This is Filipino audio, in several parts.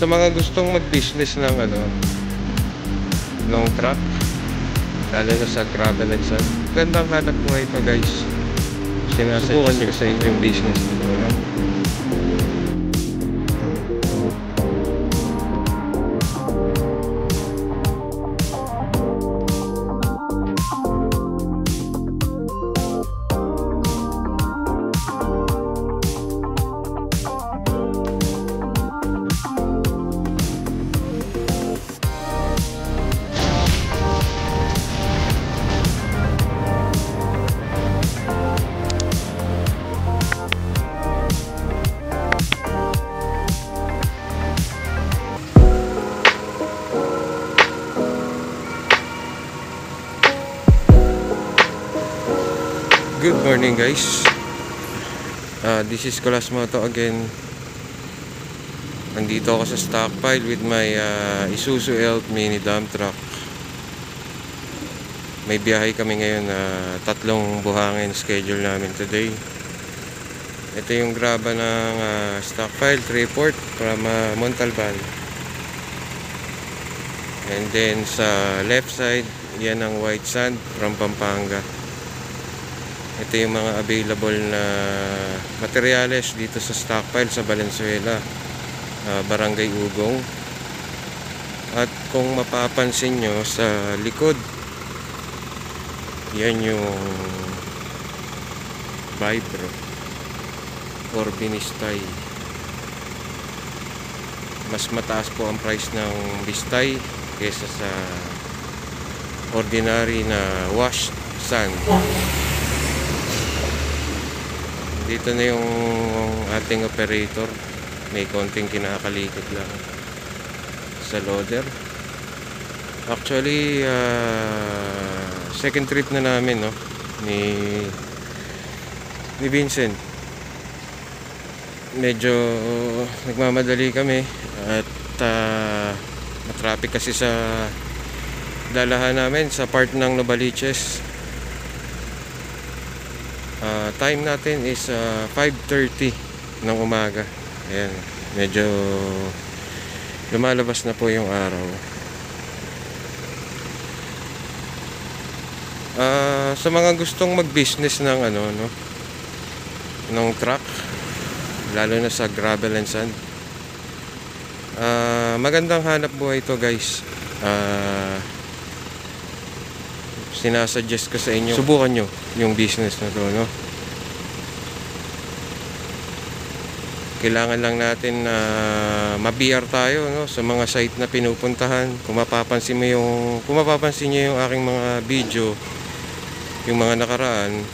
Sa mga gustong mag-business ng long truck, lalo na sa gravel and sand, gandang hanap mo ito guys. Sinusubukan ko sa inyo yung business nito, no? Good morning guys. This is Colas Moto again. Nandito ako sa stockpile with my Isuzu Elf mini dump truck. May biyahe kami ngayon na 3 buhangin schedule namin today. Ito yung graba ng stockpile, Triport from Montalban. And then sa left side, yan ang white sand from Pampanga. Ito yung mga available na materyales dito sa stockpile sa Valenzuela, Barangay Ugong. At kung mapapansin nyo sa likod, yan yung Vibro or Binistay. Mas mataas po ang price ng Bistay kesa sa ordinary na washed sand. Dito na yung ating operator, may konting kinakalikot lang sa loader. Actually second trip na namin, no, ni Vincent. Medyo nagmamadali kami at matraffic kasi sa dalahan namin sa part ng Novaliches. Time natin is 5:30 ng umaga. Ayan, medyo lumalabas na po yung araw. Sa mga gustong mag-business ng ng truck, lalo na sa gravel and sand, magandang hanap buhay ito guys. Sinasuggest ko sa inyo, subukan nyo yung business na to, no? Kailangan lang natin na ma-BR tayo, no, sa mga site na pinupuntahan. Kung mapapansin nyo yung aking mga video, yung mga nakaraan,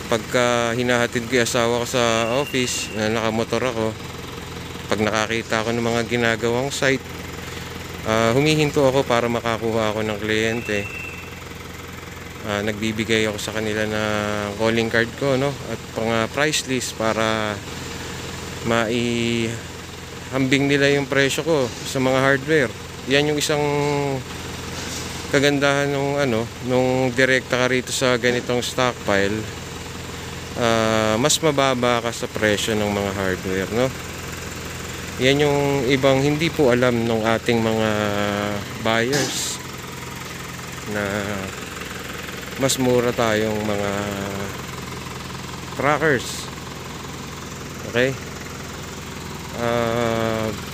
pagka hinahatid ko yung asawa ko sa office na nakamotor ako, pag nakakita ako ng mga ginagawang site, humihinto ako para makakuha ako ng kliyente. Nagbibigay ako sa kanila ng calling card ko, no, at pang price list para maihambing nila yung presyo ko sa mga hardware. Yan yung isang kagandahan nung direkta ka rito sa ganitong stockpile. Mas mababa ka sa presyo ng mga hardware, no. Yan yung ibang hindi po alam ng ating mga buyers, na mas mura tayong mga truckers. Okay?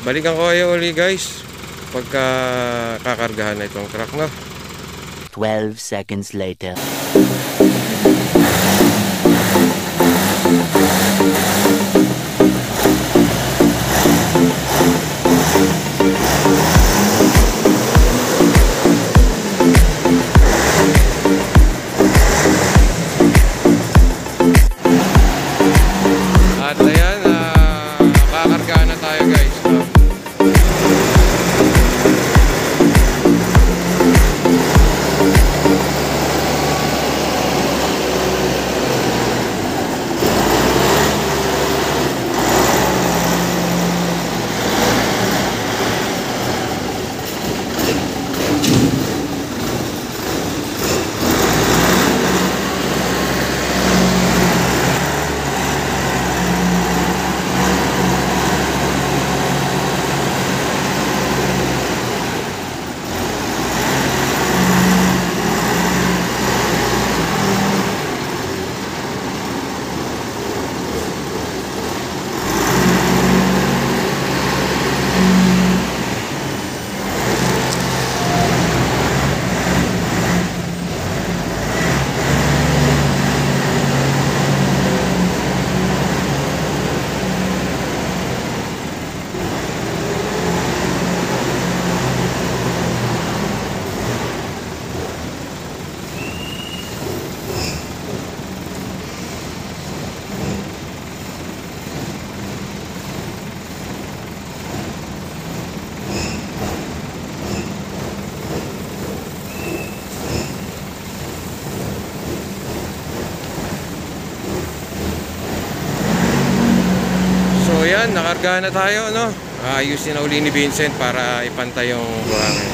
Balikan ko kayo uli guys pagka kakargahan na itong truck, no? 12 seconds later. At ayan, kakargahan na tayo guys, no? Yan, nakarga na tayo, no? Ayusin na uli ni Vincent para ipantay yung buhangin.